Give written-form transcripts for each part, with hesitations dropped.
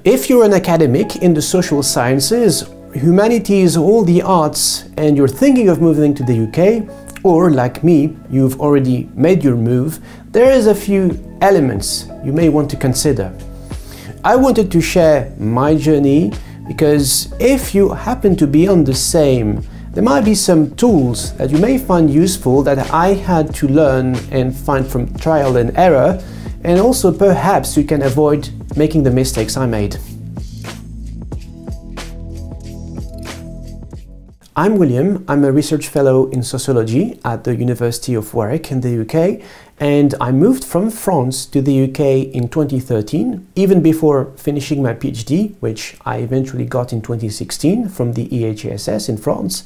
If you're an academic in the social sciences, humanities, all the arts, and you're thinking of moving to the UK, or like me, you've already made your move, there is a few elements you may want to consider. I wanted to share my journey because if you happen to be on the same, there might be some tools that you may find useful that I had to learn and find from trial and error, and also perhaps you can avoid making the mistakes I made. I'm William. I'm a research fellow in sociology at the University of Warwick in the UK, and I moved from France to the UK in 2013, even before finishing my PhD, which I eventually got in 2016 from the EHESS in France.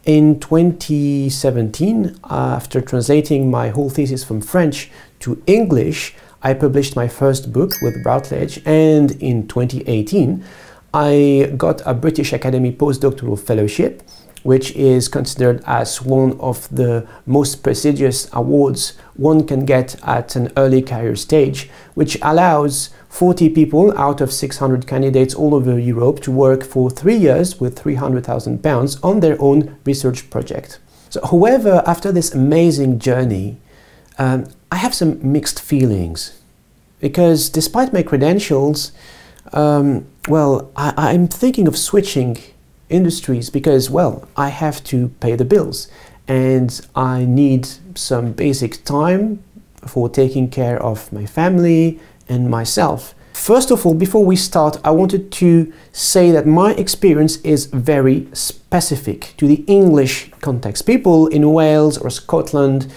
In 2017, after translating my whole thesis from French to English, I published my first book with Routledge, and in 2018, I got a British Academy postdoctoral fellowship, which is considered as one of the most prestigious awards one can get at an early career stage, which allows 40 people out of 600 candidates all over Europe to work for 3 years with £300,000 on their own research project. So, however, after this amazing journey, I have some mixed feelings, because despite my credentials, I'm thinking of switching industries because, well, I have to pay the bills and I need some basic time for taking care of my family and myself. First of all, before we start, I wanted to say that my experience is very specific to the English context. People in Wales or Scotland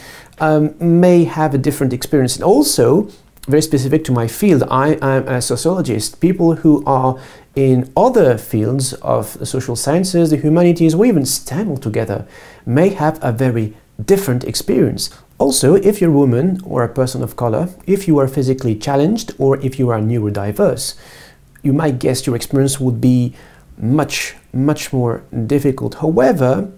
may have a different experience, and also very specific to my field. I am a sociologist. People who are in other fields of the social sciences, the humanities, or even STEM altogether, may have a very different experience. Also, if you're a woman or a person of color, if you are physically challenged, or if you are neurodiverse, you might guess your experience would be much more difficult. However,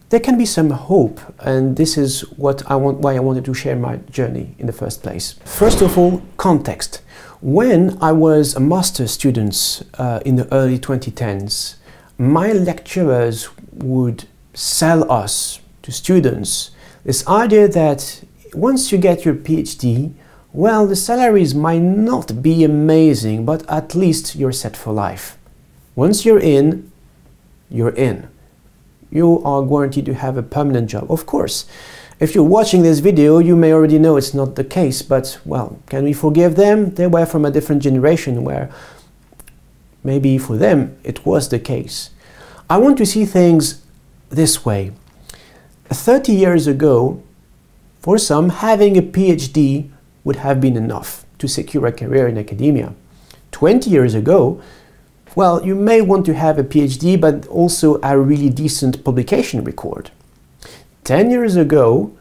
there can be some hope, and this is why I wanted to share my journey in the first place. First of all, context. When I was a master's student in the early 2010s, my lecturers would sell us to students this idea that once you get your PhD, well, the salaries might not be amazing, but at least you're set for life. Once you're in, you're in. You are guaranteed to have a permanent job. Of course, if you're watching this video, you may already know it's not the case, but, well, can we forgive them? They were from a different generation where maybe for them it was the case. I want to see things this way. 30 years ago, for some, having a PhD would have been enough to secure a career in academia. 20 years ago, well, you may want to have a PhD, but also a really decent publication record. 10 years ago,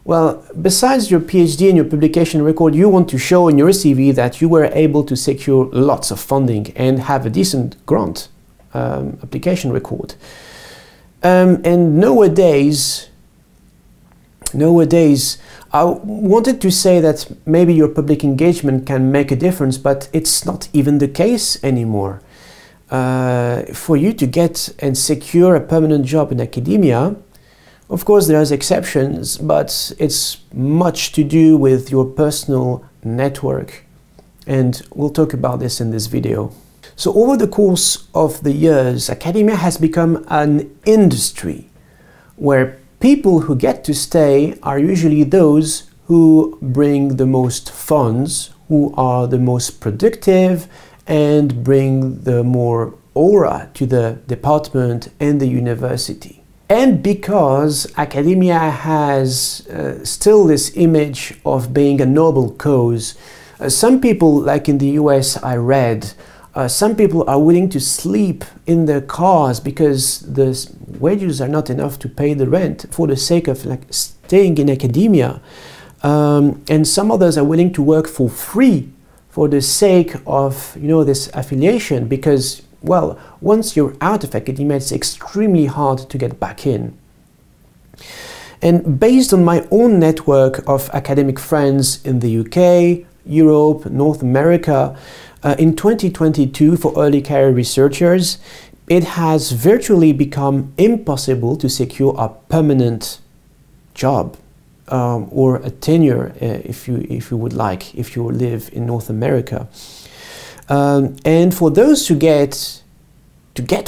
well, besides your PhD and your publication record, you want to show in your CV that you were able to secure lots of funding and have a decent grant application record. And nowadays, I wanted to say that maybe your public engagement can make a difference, but it's not even the case anymore. For you to get and secure a permanent job in academia, of course there's exceptions, but it's much to do with your personal network, and we'll talk about this in this video. So over the course of the years, academia has become an industry where people who get to stay are usually those who bring the most funds, who are the most productive, and bring the more aura to the department and the university. And because academia has still this image of being a noble cause, some people, like in the US I read, some people are willing to sleep in their cars because the wages are not enough to pay the rent for the sake of staying in academia. And some others are willing to work for free for the sake of, this affiliation, because, well, once you're out of academia, it's extremely hard to get back in. And based on my own network of academic friends in the UK, Europe, North America, In 2022, for early career researchers, it has virtually become impossible to secure a permanent job or a tenure, if you would like, if you live in North America. And for those who get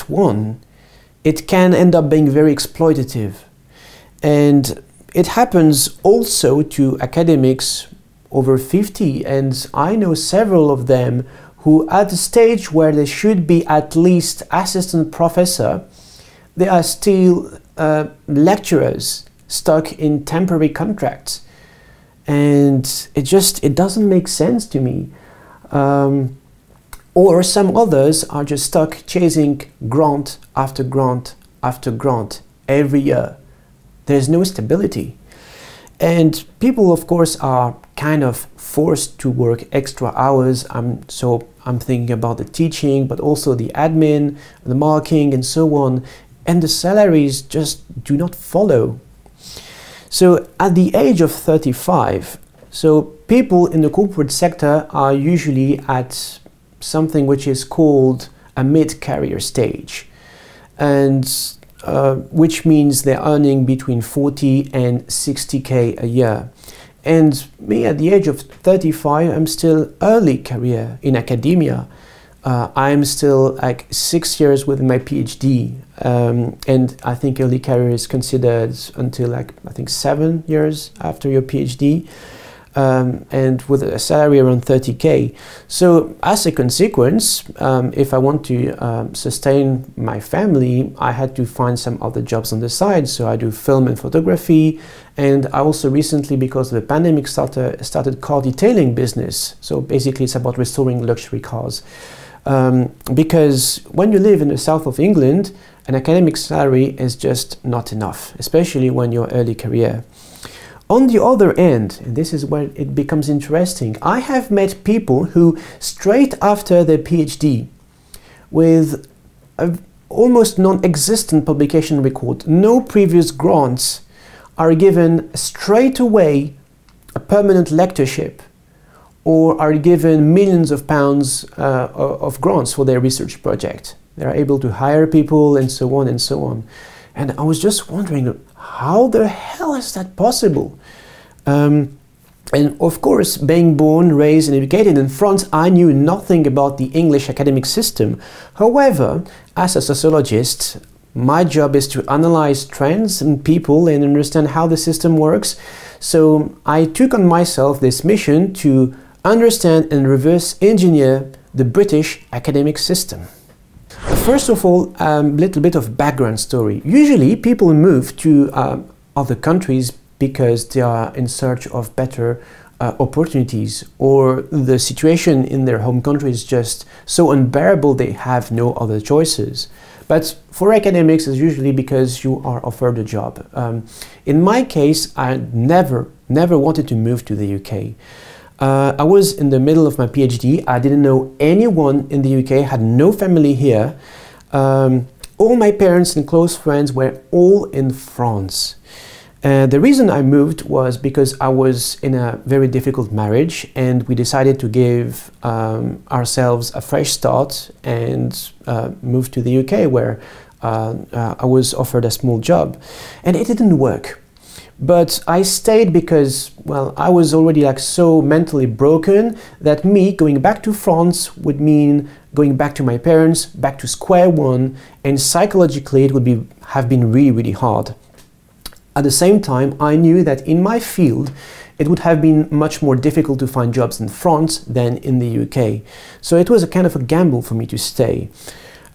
one, it can end up being very exploitative. And it happens also to academics over 50, and I know several of them who, at the stage where they should be at least assistant professor, they are still lecturers stuck in temporary contracts. And it doesn't make sense to me. Or some others are just stuck chasing grant after grant after grant every year. There's no stability. And people, of course, are kind of forced to work extra hours. So I'm thinking about the teaching, but also the admin, the marking, and so on. And the salaries just do not follow. So at the age of 35, so people in the corporate sector are usually at something which is called a mid-career stage, and which means they're earning between 40 and 60K a year. And me, at the age of 35, I'm still early career in academia. I'm still like 6 years with my PhD, and I think early career is considered until like, I think 7 years after your PhD, and with a salary around 30K. So as a consequence, if I want to sustain my family, I had to find some other jobs on the side. So I do film and photography, and I also recently, because of the pandemic, started car detailing business. So basically it's about restoring luxury cars. Because when you live in the south of England, an academic salary is just not enough, especially when you're early career. On the other end, and this is where it becomes interesting, I have met people who, straight after their PhD, with an almost non-existent publication record, no previous grants, are given straight away a permanent lectureship, or are given millions of pounds of grants for their research project. They are able to hire people and so on and so on. And I was just wondering, how the hell is that possible? And of course, being born, raised and educated in France, I knew nothing about the English academic system. However, as a sociologist, my job is to analyze trends in people and understand how the system works. So I took on myself this mission to understand and reverse engineer the British academic system. First of all, a little bit of background story. Usually people move to other countries because they are in search of better opportunities, or the situation in their home country is just so unbearable they have no other choices. But for academics, it's usually because you are offered a job. In my case, I never wanted to move to the UK. I was in the middle of my PhD. I didn't know anyone in the UK, had no family here. All my parents and close friends were all in France. The reason I moved was because I was in a very difficult marriage, and we decided to give ourselves a fresh start and move to the UK, where I was offered a small job. And it didn't work. But I stayed because, well, I was already like so mentally broken that me going back to France would mean going back to my parents, back to square one, and psychologically it would have been really, really hard. At the same time, I knew that in my field, it would have been much more difficult to find jobs in France than in the UK. So it was a kind of a gamble for me to stay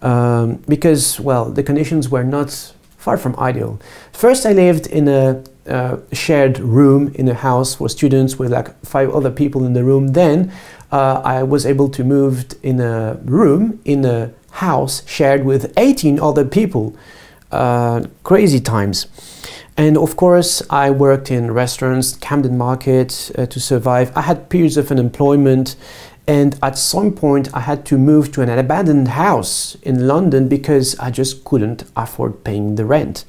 because, well, the conditions were not far from ideal. First, I lived in a shared room in a house for students with like 5 other people in the room. Then I was able to move in a room in a house shared with 18 other people. Crazy times. And of course, I worked in restaurants, Camden Market to survive. I had periods of unemployment, and at some point I had to move to an abandoned house in London because I just couldn't afford paying the rent.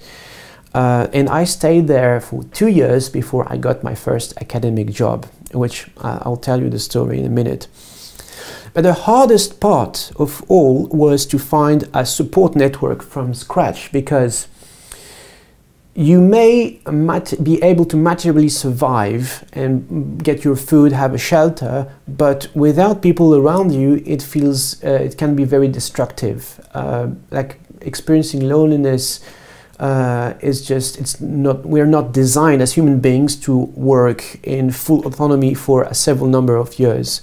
And I stayed there for 2 years before I got my first academic job, which I'll tell you the story in a minute. But the hardest part of all was to find a support network from scratch, because you may be able to materially survive and get your food, have a shelter, but without people around you, it can be very destructive. Like experiencing loneliness we're not designed as human beings to work in full autonomy for a several number of years.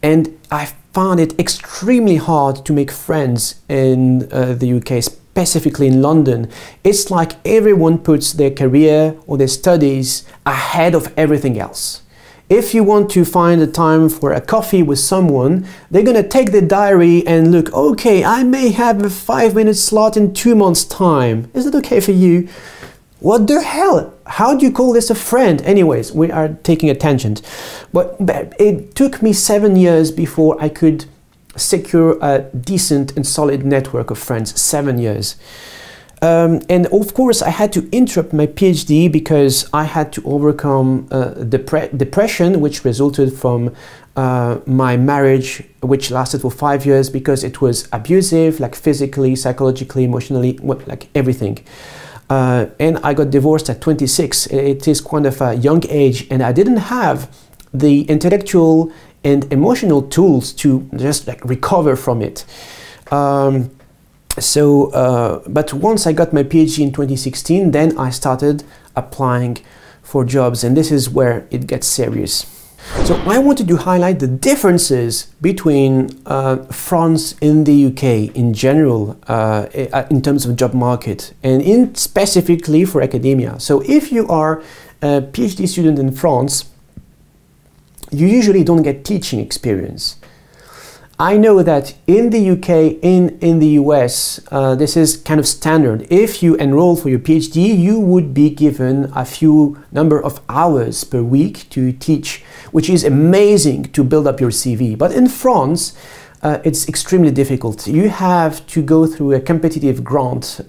And I found it extremely hard to make friends in the UK, specifically in London. It's like everyone puts their career or their studies ahead of everything else. If you want to find a time for a coffee with someone, they're going to take the diary and look, okay, I may have a 5-minute slot in 2 months' time. Is it okay for you? What the hell? How do you call this a friend? Anyways, we are taking a tangent. But it took me 7 years before I could secure a decent and solid network of friends. 7 years. And of course, I had to interrupt my PhD because I had to overcome depression, which resulted from my marriage, which lasted for 5 years because it was abusive, like physically, psychologically, emotionally, like everything. And I got divorced at 26. It is kind of a young age, and I didn't have the intellectual and emotional tools to just like recover from it. But once I got my PhD in 2016, then I started applying for jobs, and this is where it gets serious. So I wanted to highlight the differences between France and the UK in general in terms of job market, and specifically for academia. So if you are a PhD student in France, you usually don't get teaching experience. I know that in the UK, in the US, this is kind of standard. If you enroll for your PhD, you would be given a few number of hours per week to teach, which is amazing to build up your CV. But in France, it's extremely difficult. You have to go through a competitive grant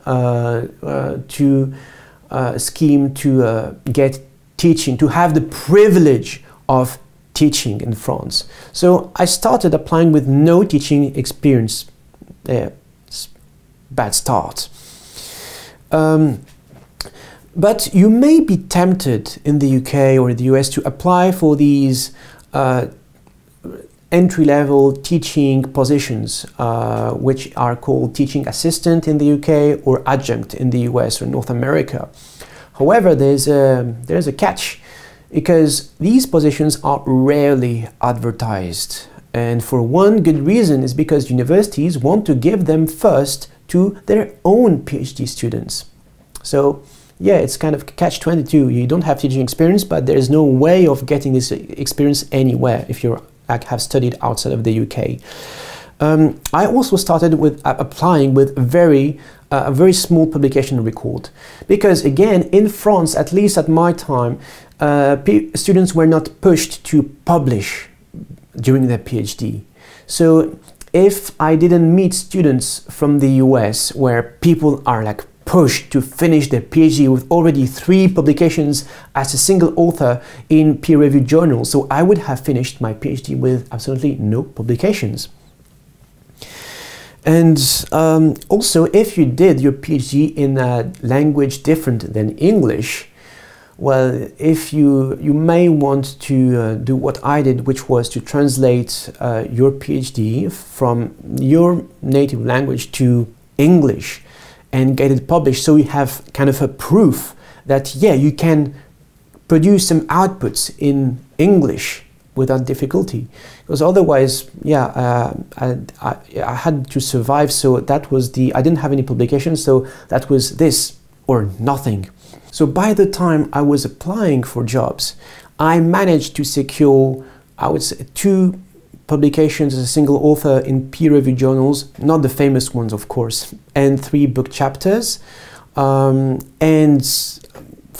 scheme to get teaching, to have the privilege of teaching in France. So I started applying with no teaching experience. Bad start. But you may be tempted in the UK or the US to apply for these entry-level teaching positions, which are called teaching assistant in the UK or adjunct in the US or North America. However, there's a catch, because these positions are rarely advertised. And for one good reason is because universities want to give them first to their own PhD students. So yeah, it's kind of catch-22. You don't have teaching experience, but there's no way of getting this experience anywhere if you have studied outside of the UK. I also started with applying with a very small publication record, because again, in France, at least at my time, students were not pushed to publish during their PhD. So if I didn't meet students from the US, where people are like pushed to finish their PhD with already 3 publications as a single author in peer-reviewed journals, so I would have finished my PhD with absolutely no publications. And also, if you did your PhD in a language different than English, well, if you may want to do what I did, which was to translate your PhD from your native language to English and get it published, so you have kind of a proof that, yeah, you can produce some outputs in English without difficulty. Because otherwise, yeah, I had to survive, so that was I didn't have any publications, so that was this or nothing. So by the time I was applying for jobs, I managed to secure, I would say, 2 publications as a single author in peer-reviewed journals, not the famous ones, of course, and 3 book chapters.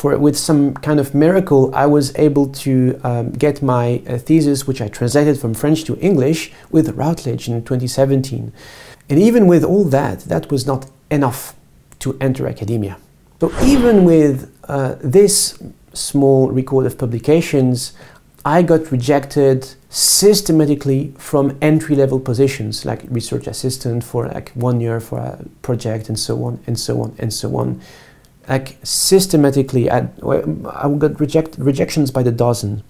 With some kind of miracle, I was able to get my thesis, which I translated from French to English, with Routledge in 2017. And even with all that, that was not enough to enter academia. So even with this small record of publications, I got rejected systematically from entry-level positions like research assistant for like 1 year for a project and so on and so on and so on. Like systematically, I got rejections by the dozen,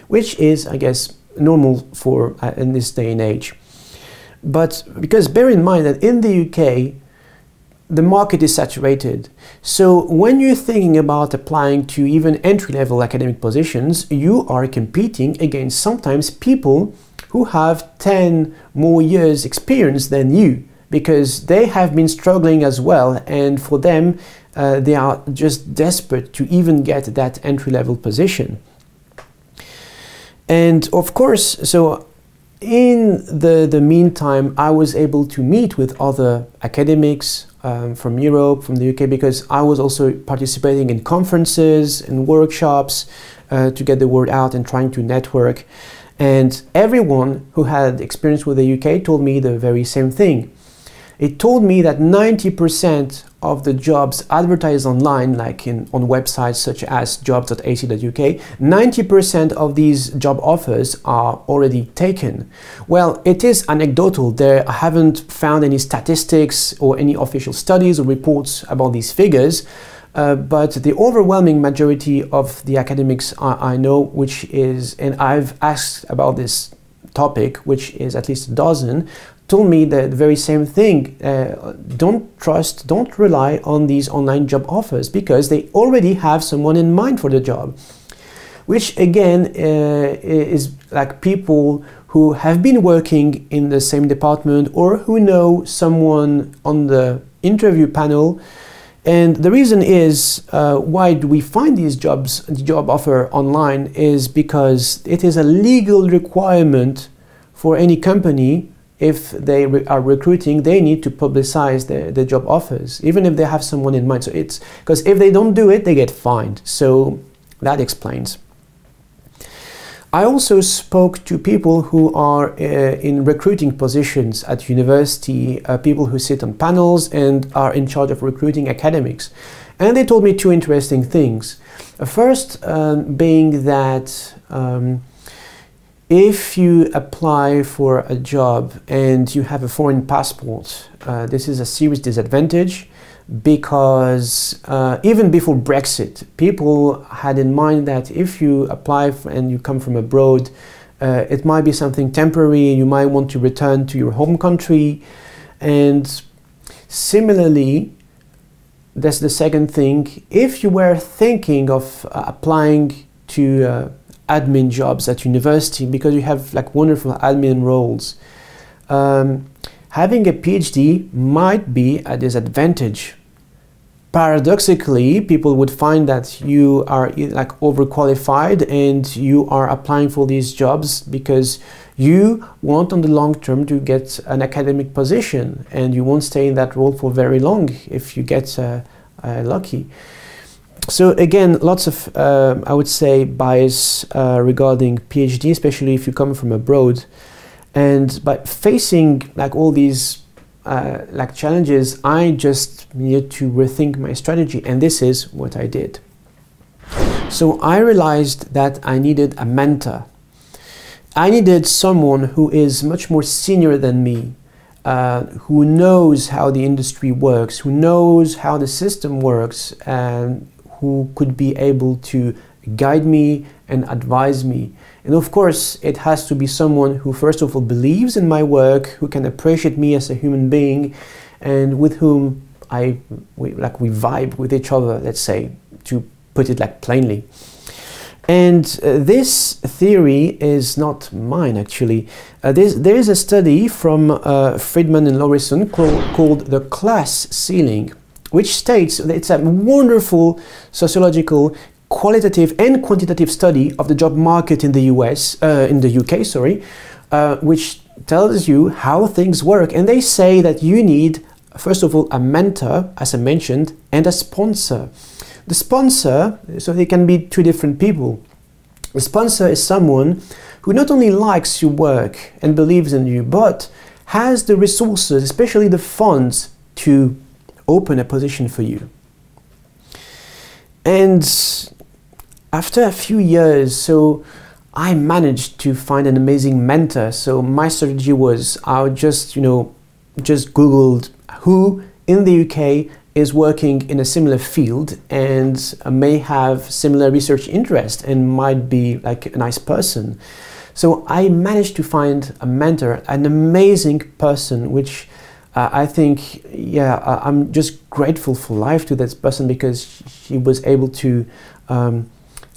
which is, I guess, normal for in this day and age. But because bear in mind that in the UK, the market is saturated. So when you're thinking about applying to even entry-level academic positions, you are competing against sometimes people who have 10 more years experience than you, because they have been struggling as well, and for them, they are just desperate to even get that entry-level position. And of course, so in the meantime, I was able to meet with other academics from Europe, from the UK, because I was also participating in conferences and workshops to get the word out and trying to network. And everyone who had experience with the UK told me the very same thing. It told me that 90% of the jobs advertised online, like on websites such as jobs.ac.uk, 90% of these job offers are already taken. Well, it is anecdotal. I haven't found any statistics or any official studies or reports about these figures, but the overwhelming majority of the academics I know, which is, and I've asked about this topic, which is at least a dozen, told me the very same thing. Don't rely on these online job offers, because they already have someone in mind for the job. Which again is like people who have been working in the same department or who know someone on the interview panel. And the reason is why do we find these job offer online is because it is a legal requirement for any company. If they are recruiting, they need to publicize the job offers, even if they have someone in mind. So it's because if they don't do it, they get fined. So that explains. I also spoke to people who are in recruiting positions at university, people who sit on panels and are in charge of recruiting academics. And they told me two interesting things. First, being that if you apply for a job and you have a foreign passport, this is a serious disadvantage, because even before Brexit, people had in mind that if you apply and you come from abroad, it might be something temporary, you might want to return to your home country. And similarly, that's the second thing, if you were thinking of applying to admin jobs at university, because you have like wonderful admin roles, having a PhD might be a disadvantage. Paradoxically, people would find that you are like overqualified and you are applying for these jobs because you want on the long term to get an academic position, and you won't stay in that role for very long if you get lucky. So again, lots of, I would say, bias regarding PhD, especially if you come from abroad. And by facing like all these like challenges, I just needed to rethink my strategy, and this is what I did. So I realized that I needed a mentor. I needed someone who is much more senior than me, who knows how the industry works, who knows how the system works, and who could be able to guide me and advise me. And of course, it has to be someone who first of all believes in my work, who can appreciate me as a human being, and with whom we vibe with each other, let's say, to put it like plainly. And this theory is not mine, actually. There is a study from Friedman and Lauriston called the class ceiling, which states that it's a wonderful sociological, qualitative and quantitative study of the job market in the UK, sorry, which tells you how things work. And they say that you need, first of all, a mentor, as I mentioned, and a sponsor. The sponsor, so they can be two different people. The sponsor is someone who not only likes your work and believes in you, but has the resources, especially the funds, to open a position for you. And after a few years, so I managed to find an amazing mentor. So my strategy was I would just, just Googled who in the UK is working in a similar field and may have similar research interest and might be like a nice person. So I managed to find a mentor, an amazing person, which I think, I'm just grateful for life to this person, because she was able to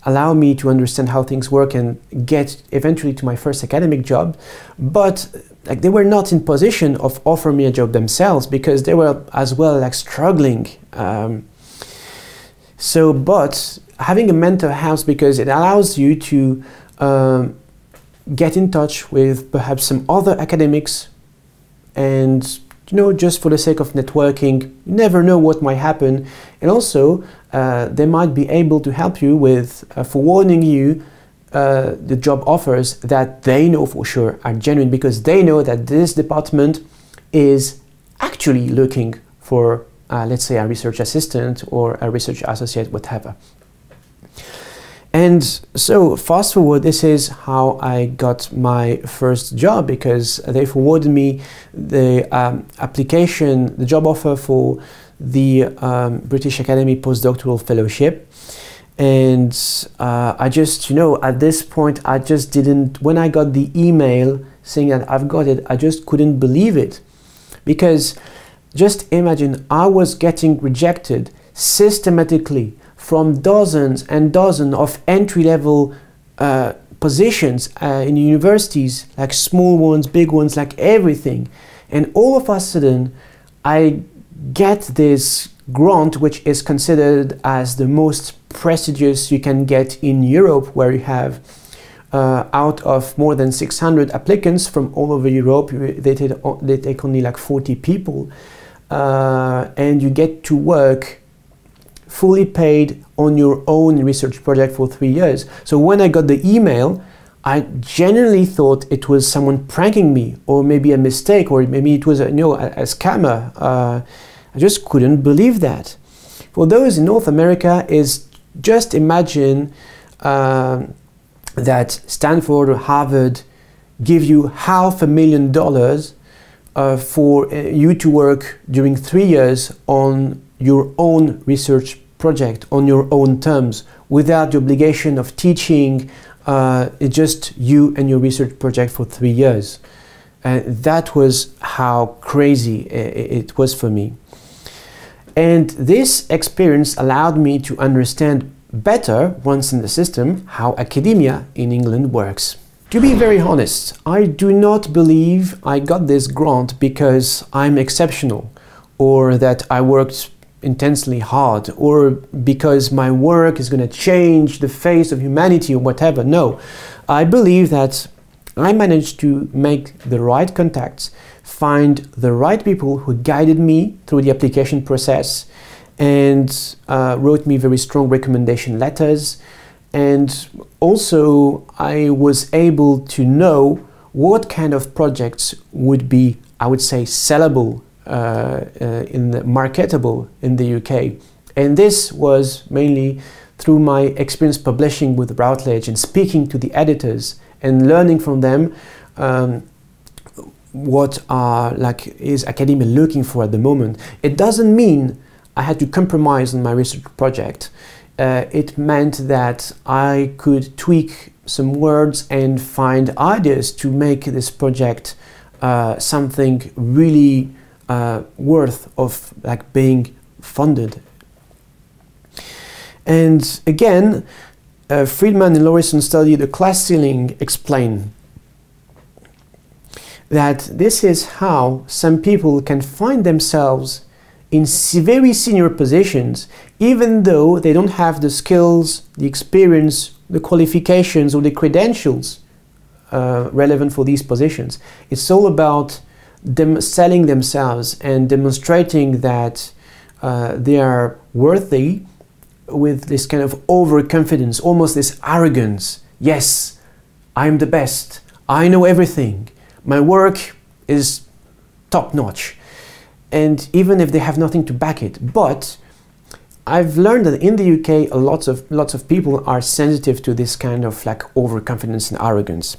allow me to understand how things work and get eventually to my first academic job. But like, they were not in position of offering me a job themselves, because they were as well like struggling. But having a mentor helps, because it allows you to get in touch with perhaps some other academics, and just for the sake of networking. You never know what might happen. And also they might be able to help you with forwarding you the job offers that they know for sure are genuine, because they know that this department is actually looking for let's say a research assistant or a research associate, whatever. And so fast forward, this is how I got my first job, because they forwarded me the application, the job offer for the British Academy Postdoctoral Fellowship. And I just, at this point, I just didn't, when I got the email saying that I've got it, I just couldn't believe it. Because just imagine, I was getting rejected systematically from dozens and dozens of entry-level positions in universities, like small ones, big ones, like everything. And all of a sudden, I get this grant, which is considered as the most prestigious you can get in Europe, where you have out of more than 600 applicants from all over Europe, they take only like 40 people, and you get to work fully paid on your own research project for 3 years. So when I got the email, I genuinely thought it was someone pranking me, or maybe a mistake, or maybe it was a scammer. I just couldn't believe that. For those in North America, is just imagine that Stanford or Harvard give you $500,000 for you to work during 3 years on your own research project, on your own terms, without the obligation of teaching. It's just you and your research project for 3 years. That was how crazy it was for me. And this experience allowed me to understand better, once in the system, how academia in England works. To be very honest, I do not believe I got this grant because I'm exceptional, or that I worked intensely hard, or because my work is going to change the face of humanity or whatever. No, I believe that I managed to make the right contacts, find the right people who guided me through the application process, and wrote me very strong recommendation letters. And also I was able to know what kind of projects would be, I would say, sellable, marketable in the UK. And this was mainly through my experience publishing with Routledge and speaking to the editors and learning from them what is academia looking for at the moment. It doesn't mean I had to compromise on my research project. It meant that I could tweak some words and find ideas to make this project something really worth of being funded. And again, Friedman and Lauriston study the class ceiling explain that this is how some people can find themselves in very senior positions, even though they don't have the skills, the experience, the qualifications, or the credentials relevant for these positions. It's all about them selling themselves and demonstrating that they are worthy, with this kind of overconfidence, almost this arrogance. Yes, I'm the best. I know everything. My work is top-notch. And even if they have nothing to back it. But I've learned that in the UK, lots of people are sensitive to this kind of like overconfidence and arrogance.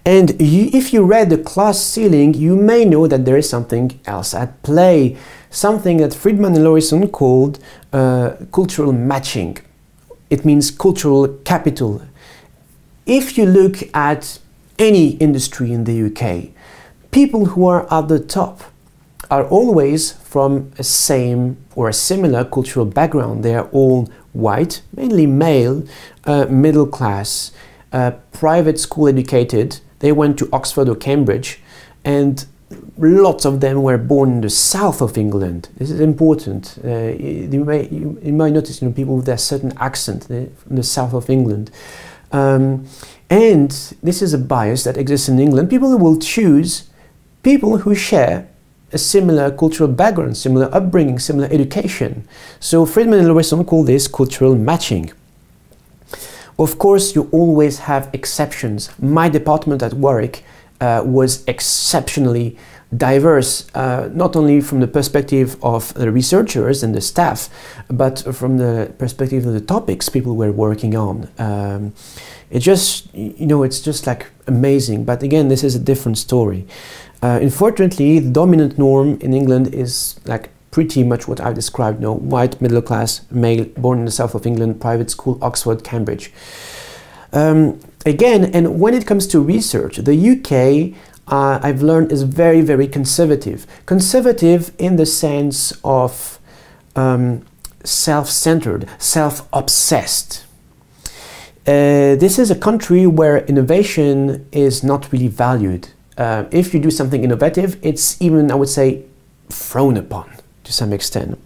And if you read The Class Ceiling, you may know that there is something else at play, something that Friedman and Lauriston called cultural matching. It means cultural capital. If you look at any industry in the UK, people who are at the top are always from a same or a similar cultural background. They are all white, mainly male, middle class, private school educated. They went to Oxford or Cambridge, and lots of them were born in the south of England. This is important. You might notice, people with a certain accent in the south of England. And this is a bias that exists in England. People will choose people who share a similar cultural background, similar upbringing, similar education. So Friedman and Lauriston call this cultural matching. Of course, you always have exceptions. My department at Warwick was exceptionally diverse, not only from the perspective of the researchers and the staff, but from the perspective of the topics people were working on. It's just like amazing. But again, this is a different story. Unfortunately, the dominant norm in England is like pretty much what I've described, white, middle class, male, born in the south of England, private school, Oxford, Cambridge. Again, and when it comes to research, the UK, I've learned, is very, very conservative. Conservative in the sense of self-centered, self-obsessed. This is a country where innovation is not really valued. If you do something innovative, it's even, I would say, frowned upon to some extent.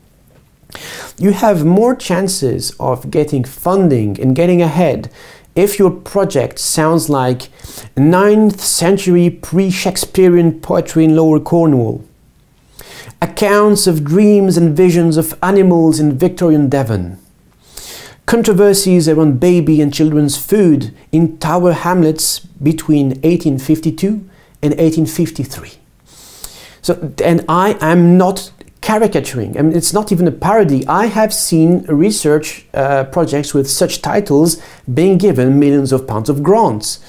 You have more chances of getting funding and getting ahead if your project sounds like 9th century pre-Shakespearean poetry in Lower Cornwall, accounts of dreams and visions of animals in Victorian Devon, controversies around baby and children's food in Tower Hamlets between 1852 and 1853. So, and I am not caricaturing. I mean, it's not even a parody. I have seen research projects with such titles being given millions of pounds of grants.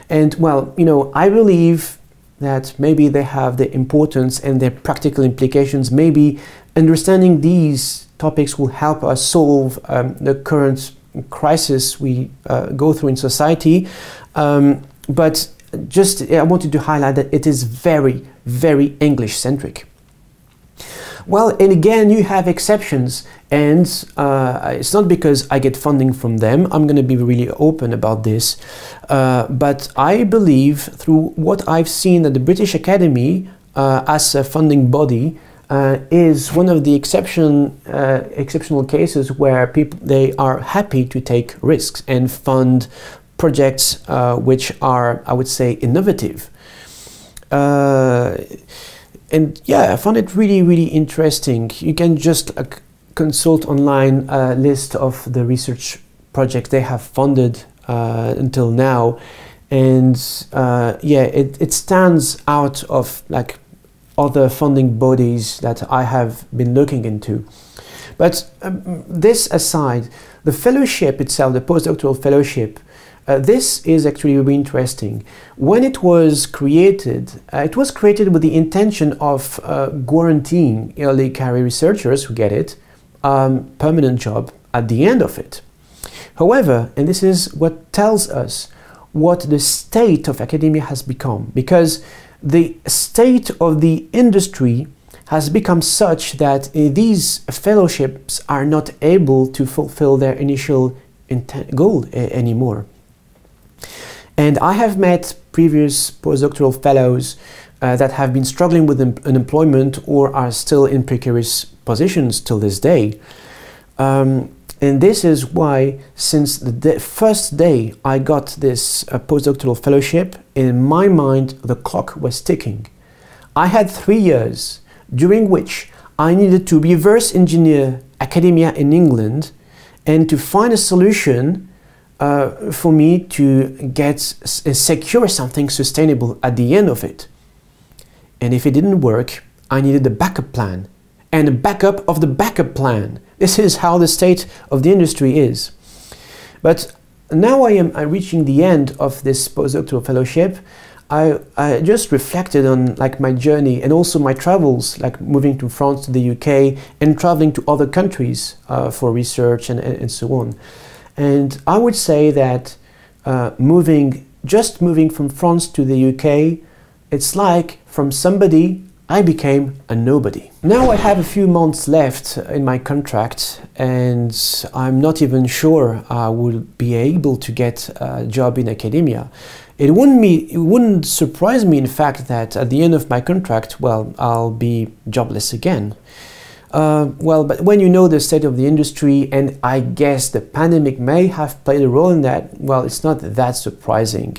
And well, I believe that maybe they have their importance and their practical implications. Maybe understanding these topics will help us solve the current crisis we go through in society. But just, I wanted to highlight that it is very, very English-centric. Well, and again, you have exceptions, and it's not because I get funding from them. I'm going to be really open about this. But I believe, through what I've seen, that the British Academy, as a funding body, is one of the exceptional cases where they are happy to take risks and fund projects which are, I would say, innovative. And yeah, I found it really, really interesting. You can just consult online a list of the research projects they have funded until now. And yeah, it stands out of like other funding bodies that I have been looking into. But this aside, the fellowship itself, the postdoctoral fellowship, this is actually really interesting. When it was created with the intention of guaranteeing early career researchers who get it permanent job at the end of it. However, and this is what tells us what the state of academia has become, because the state of the industry has become such that these fellowships are not able to fulfill their initial goal anymore. And I have met previous postdoctoral fellows that have been struggling with unemployment or are still in precarious positions till this day. And this is why, since the first day I got this postdoctoral fellowship, in my mind the clock was ticking. I had 3 years during which I needed to reverse engineer academia in England and to find a solution for me to secure something sustainable at the end of it. And if it didn't work, I needed a backup plan. and a backup of the backup plan. This is how the state of the industry is. But now I am reaching the end of this postdoctoral fellowship. I just reflected on like my journey and also my travels, like moving from France to the UK and traveling to other countries for research and so on. And I would say that just moving from France to the UK, it's like from somebody I became a nobody. Now I have a few months left in my contract and I'm not even sure I will be able to get a job in academia. It wouldn't surprise me, in fact, that at the end of my contract, well, I'll be jobless again. But when you know the state of the industry, and I guess the pandemic may have played a role in that, well, it's not that surprising.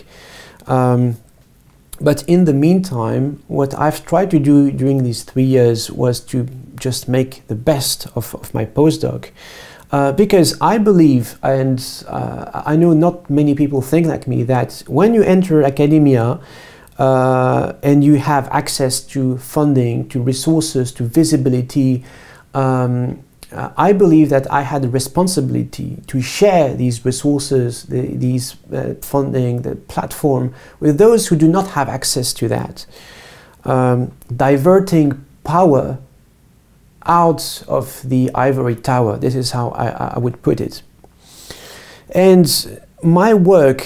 But in the meantime, what I've tried to do during these 3 years was to just make the best of my postdoc. Because I believe, and I know not many people think like me, that when you enter academia and you have access to funding, to resources, to visibility, I believe that I had a responsibility to share these resources, these funding, the platform, with those who do not have access to that. Diverting power out of the ivory tower. This is how I would put it. And my work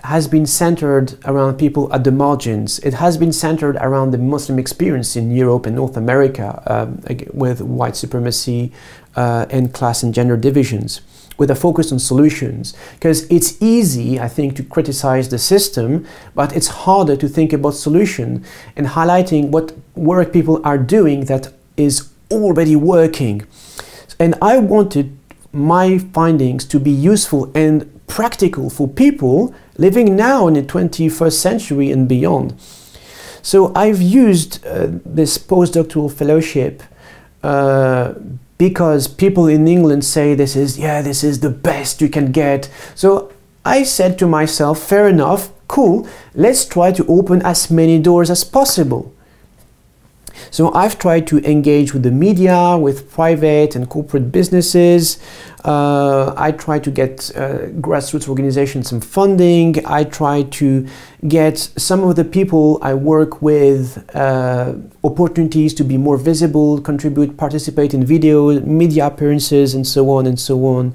has been centered around people at the margins. It has been centered around the Muslim experience in Europe and North America with white supremacy and class and gender divisions, with a focus on solutions. Because it's easy, I think, to criticize the system, but it's harder to think about solution and highlighting what work people are doing that is already working. And I wanted my findings to be useful and practical for people living now in the 21st century and beyond. So I've used this postdoctoral fellowship because people in England say this is the best you can get. So I said to myself, fair enough, cool, let's try to open as many doors as possible. So I've tried to engage with the media, with private and corporate businesses. I try to get grassroots organizations some funding. I try to get some of the people I work with opportunities to be more visible, contribute, participate in video, media appearances, and so on and so on.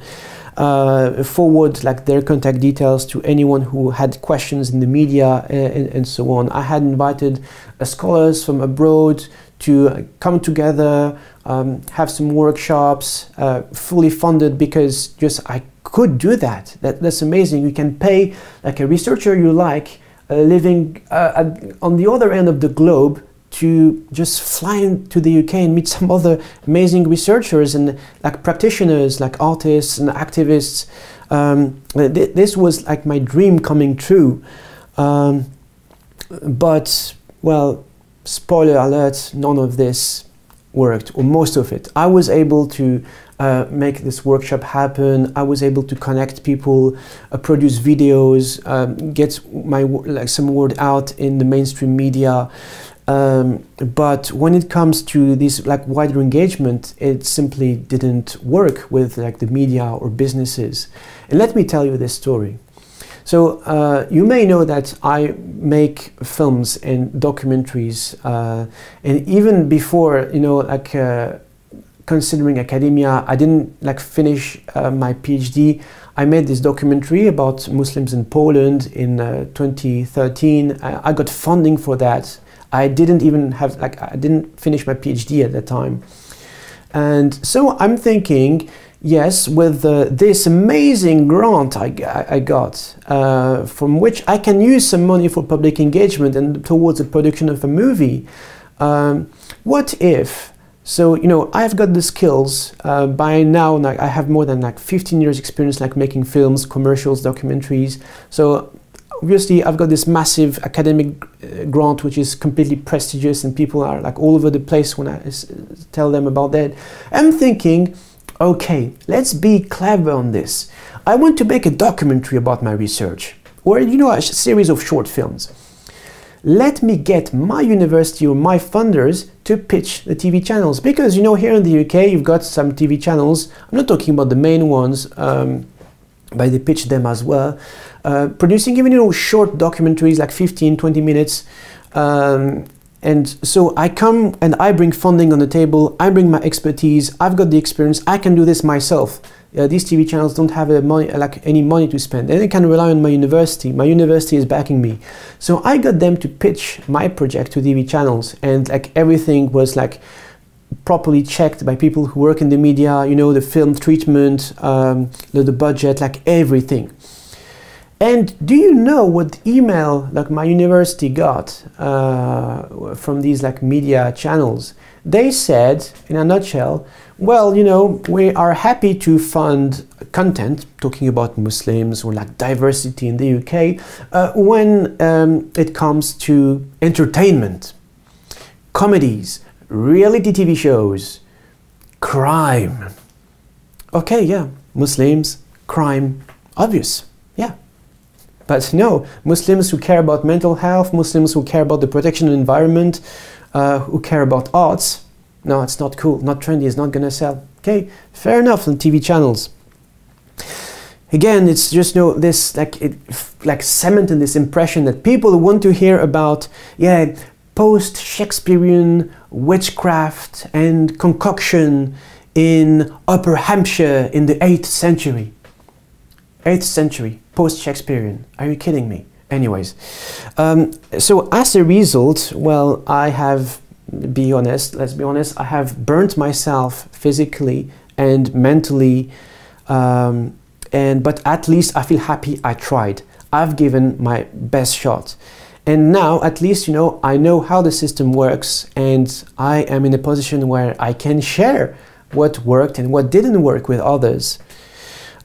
Forward like their contact details to anyone who had questions in the media and so on. I had invited scholars from abroad to come together, have some workshops, fully funded, because just I could do that. That's amazing. You can pay like a researcher you like, living on the other end of the globe, to just fly into the UK and meet some other amazing researchers and like practitioners, like artists and activists. This was like my dream coming true. But, well, spoiler alert, none of this worked, or most of it. I was able to make this workshop happen. I was able to connect people, produce videos, get my some word out in the mainstream media. But when it comes to this like wider engagement, it simply didn't work with like the media or businesses. And let me tell you this story. So you may know that I make films and documentaries, and even before, you know, like considering academia, I didn't like finish my PhD. I made this documentary about Muslims in Poland in 2013. I got funding for that. I didn't even have, like, I didn't finish my PhD at that time. And so I'm thinking, yes, with this amazing grant I got, from which I can use some money for public engagement and towards the production of a movie. What if, so, you know, I've got the skills, by now, like, I have more than like 15 years experience, like making films, commercials, documentaries. So obviously, I've got this massive academic grant, which is completely prestigious, and people are like all over the place when I tell them about that. I'm thinking, okay, let's be clever on this. I want to make a documentary about my research, or, you know, a series of short films. Let me get my university or my funders to pitch the TV channels. Because, you know, here in the UK, you've got some TV channels, I'm not talking about the main ones, but they pitch them as well, producing even, you know, short documentaries like 15, 20 minutes. And so I come and I bring funding on the table, I bring my expertise, I've got the experience, I can do this myself. These TV channels don't have any money to spend, and they can rely on my university. My university is backing me. So I got them to pitch my project to TV channels, and like everything was like properly checked by people who work in the media, you know, the film treatment, the budget, like everything. And do you know what email like my university got from these like media channels? They said, in a nutshell, well, you know, we are happy to fund content talking about Muslims or like diversity in the UK when it comes to entertainment, comedies, reality TV shows, crime. Okay, yeah, Muslims, crime, obvious, yeah. But no, Muslims who care about mental health, Muslims who care about the protection of the environment, who care about arts, no, it's not cool, not trendy, it's not gonna sell. Okay, fair enough on TV channels. Again, it's just, you know, this like cementing this impression that people want to hear about, yeah, post-Shakespearean witchcraft and concoction in Upper Hampshire in the 8th century. 8th century, post-Shakespearean. Are you kidding me? Anyways, so as a result, well, I have, let's be honest, I have burnt myself physically and mentally, but at least I feel happy I tried. I've given my best shot. And now, at least, you know, I know how the system works, and I am in a position where I can share what worked and what didn't work with others.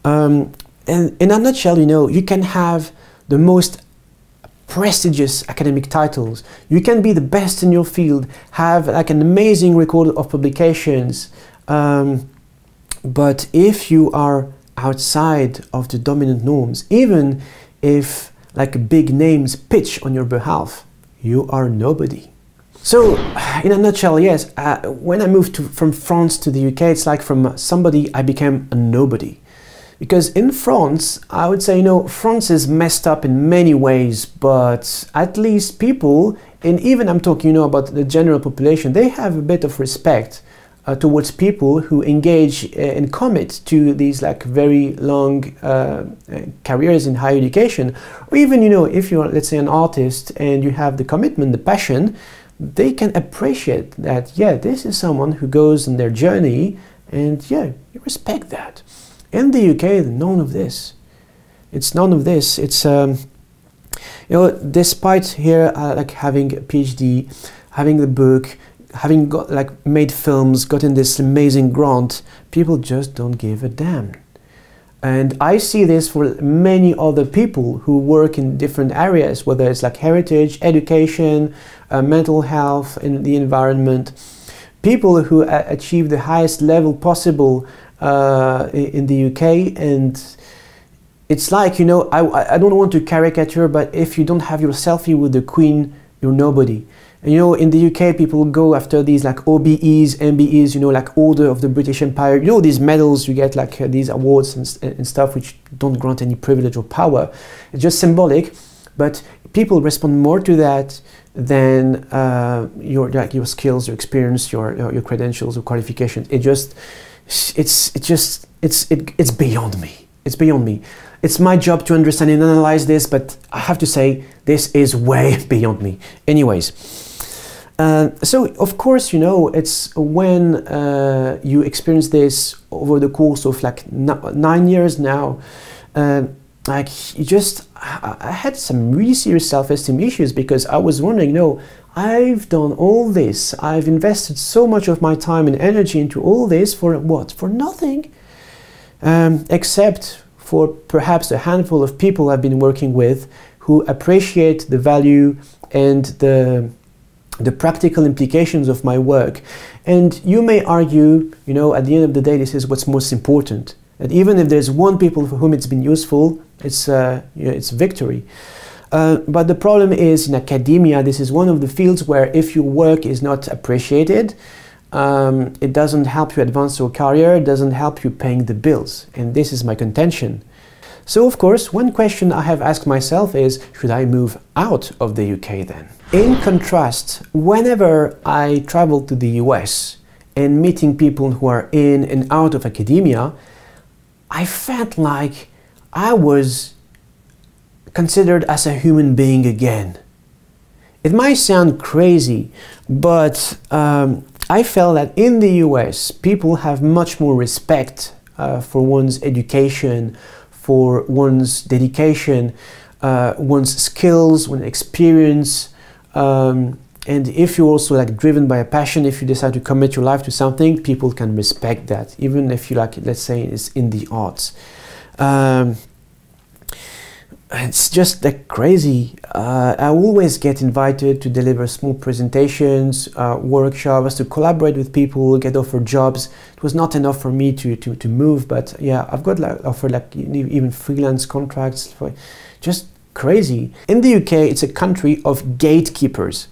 And in a nutshell, you know, you can have the most prestigious academic titles, you can be the best in your field, have like an amazing record of publications, but if you are outside of the dominant norms, even if like big names pitch on your behalf, you are nobody. So in a nutshell, yes, when I moved from France to the UK, it's like from somebody I became a nobody. Because in France, I would say, you know, France is messed up in many ways, but at least people, and even I'm talking, you know, about the general population, they have a bit of respect towards people who engage and commit to these like very long careers in higher education. Or even, you know, if you're, let's say, an artist and you have the commitment, the passion, they can appreciate that, yeah, this is someone who goes on their journey, and yeah, you respect that. In the UK, none of this. It's none of this. It's, you know, despite here like having a PhD, having the book, having got like made films, gotten this amazing grant, people just don't give a damn. And I see this for many other people who work in different areas, whether it's like heritage, education, mental health, and the environment. People who achieve the highest level possible in the UK, and it's like, you know, I don't want to caricature, but if you don't have your selfie with the Queen, you're nobody. And, you know, in the UK, people go after these like OBEs, MBEs, you know, like Order of the British Empire, you know, these medals you get, like these awards and stuff, which don't grant any privilege or power. It's just symbolic, but people respond more to that than your skills, your experience, your credentials or qualifications. It's beyond me. It's beyond me. It's my job to understand and analyze this, but I have to say this is way beyond me. Anyways, so of course, you know, it's when you experience this over the course of like 9 years now, like I had some really serious self-esteem issues, because I was wondering, you know, I've done all this, I've invested so much of my time and energy into all this for what? For nothing, except for perhaps a handful of people I've been working with who appreciate the value and the practical implications of my work. And you may argue, you know, at the end of the day, this is what's most important. And even if there's one people for whom it's been useful, it's victory. But the problem is in academia, this is one of the fields where if your work is not appreciated, it doesn't help you advance your career, it doesn't help you paying the bills. And this is my contention. So of course, one question I have asked myself is, should I move out of the UK then? In contrast, whenever I travel to the US and meeting people who are in and out of academia, I felt like I was considered as a human being again. It might sound crazy, but I felt that in the US, people have much more respect for one's education, for one's dedication, one's skills, one's experience, and if you're also like driven by a passion, if you decide to commit your life to something, people can respect that, even if you like, let's say it's in the arts. It's just like crazy. I always get invited to deliver small presentations, workshops, to collaborate with people, get offered jobs. It was not enough for me to move, but yeah, I've got like offered like even freelance contracts. Just crazy. In the UK, it's a country of gatekeepers.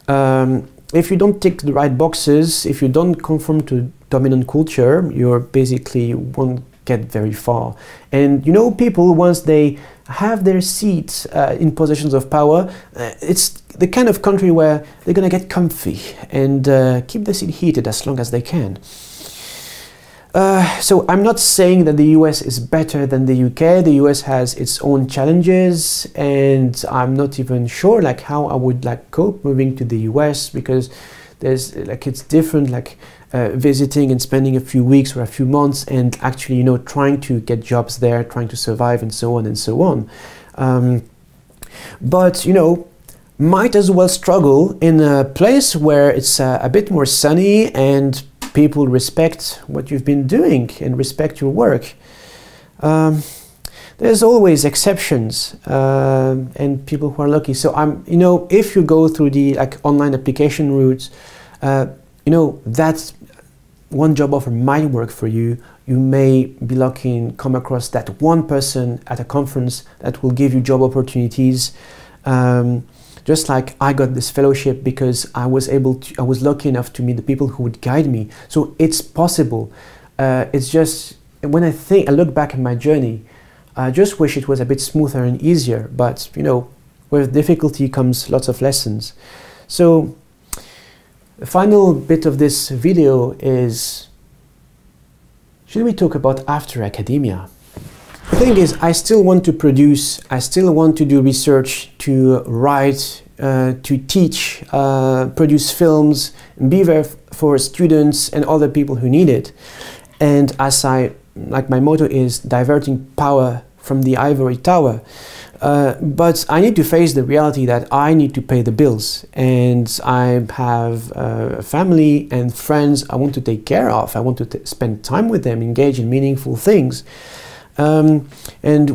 If you don't tick the right boxes, if you don't conform to dominant culture, you're basically won't get very far. And you know, people, once they have their seats in positions of power, it's the kind of country where they're gonna get comfy and keep the seat heated as long as they can. So I'm not saying that the US is better than the UK. The US has its own challenges, and I'm not even sure like how I would like cope moving to the US, because there's like it's different, like visiting and spending a few weeks or a few months and actually, you know, trying to get jobs there, trying to survive and so on and so on. But you know, might as well struggle in a place where it's a bit more sunny and people respect what you've been doing and respect your work. There's always exceptions and people who are lucky. So you know, if you go through the like online application routes, you know, that's one job offer might work for you. You may be lucky and come across that one person at a conference that will give you job opportunities. Just like I got this fellowship because I was lucky enough to meet the people who would guide me. So it's possible. It's just, when I look back at my journey, I just wish it was a bit smoother and easier, but you know, with difficulty comes lots of lessons. So the final bit of this video is, should we talk about after academia? The thing is, I still want to produce, I still want to do research, to write, to teach, produce films, and be there for students and other people who need it. And as like my motto is diverting power from the ivory tower. But I need to face the reality that I need to pay the bills, and I have a family and friends I want to take care of. I want to spend time with them, engage in meaningful things. And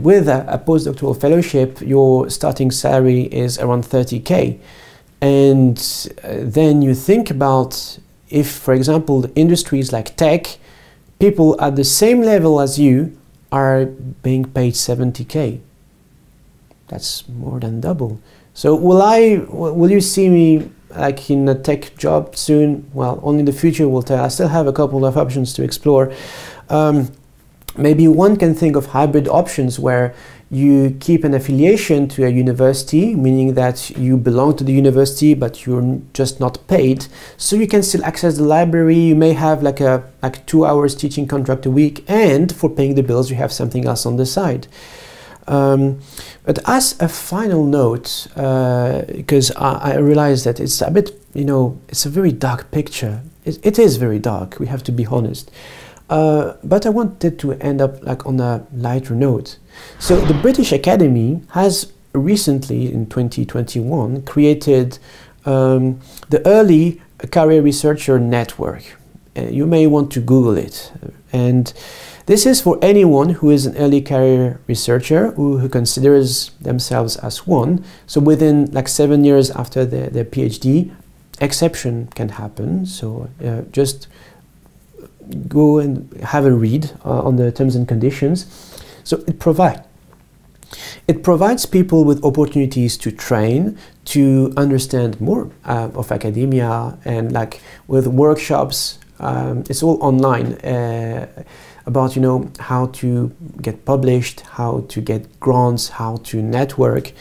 with a postdoctoral fellowship, your starting salary is around 30K. And then you think about if, for example, the industries like tech, people at the same level as you are being paid 70K. That's more than double. So will you see me like in a tech job soon? Well, only the future will tell. I still have a couple of options to explore. Maybe one can think of hybrid options where you keep an affiliation to a university, meaning that you belong to the university but you're just not paid, so you can still access the library. You may have like 2 hours teaching contract a week, and for paying the bills you have something else on the side. But as a final note, because I realize that it's a bit, you know, it's a very dark picture. It is very dark, we have to be honest. But I wanted to end up like on a lighter note. So the British Academy has recently, in 2021, created the Early Career Researcher Network. You may want to Google it. And this is for anyone who is an early career researcher who considers themselves as one. So within like 7 years after their PhD, exception can happen. So just go and have a read on the terms and conditions. So it provides It provides people with opportunities to train, to understand more of academia, and like with workshops, it's all online, about, you know, how to get published, how to get grants, how to network,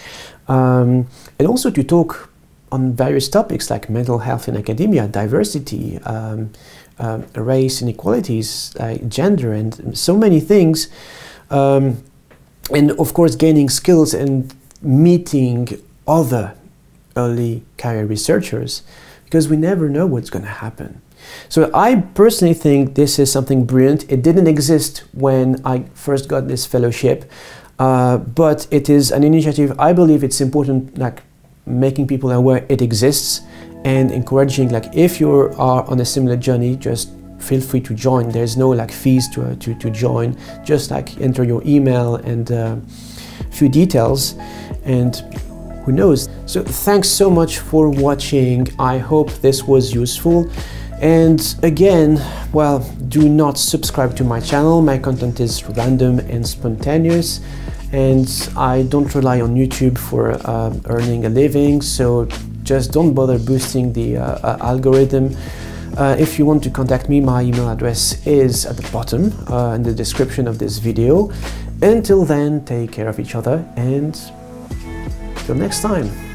and also to talk on various topics like mental health in academia, diversity, race inequalities, gender, and so many things. And of course, gaining skills and meeting other early career researchers, because we never know what's going to happen. So I personally think this is something brilliant. It didn't exist when I first got this fellowship, but it is an initiative. I believe it's important, like making people aware it exists and encouraging, like if you are on a similar journey, just feel free to join. There's no like fees to join. Just like enter your email and a few details, and who knows. So thanks so much for watching. I hope this was useful. And again, well, do not subscribe to my channel. My content is random and spontaneous, and I don't rely on YouTube for earning a living, so just don't bother boosting the algorithm. If you want to contact me, my email address is at the bottom in the description of this video. Until then, take care of each other, and till next time.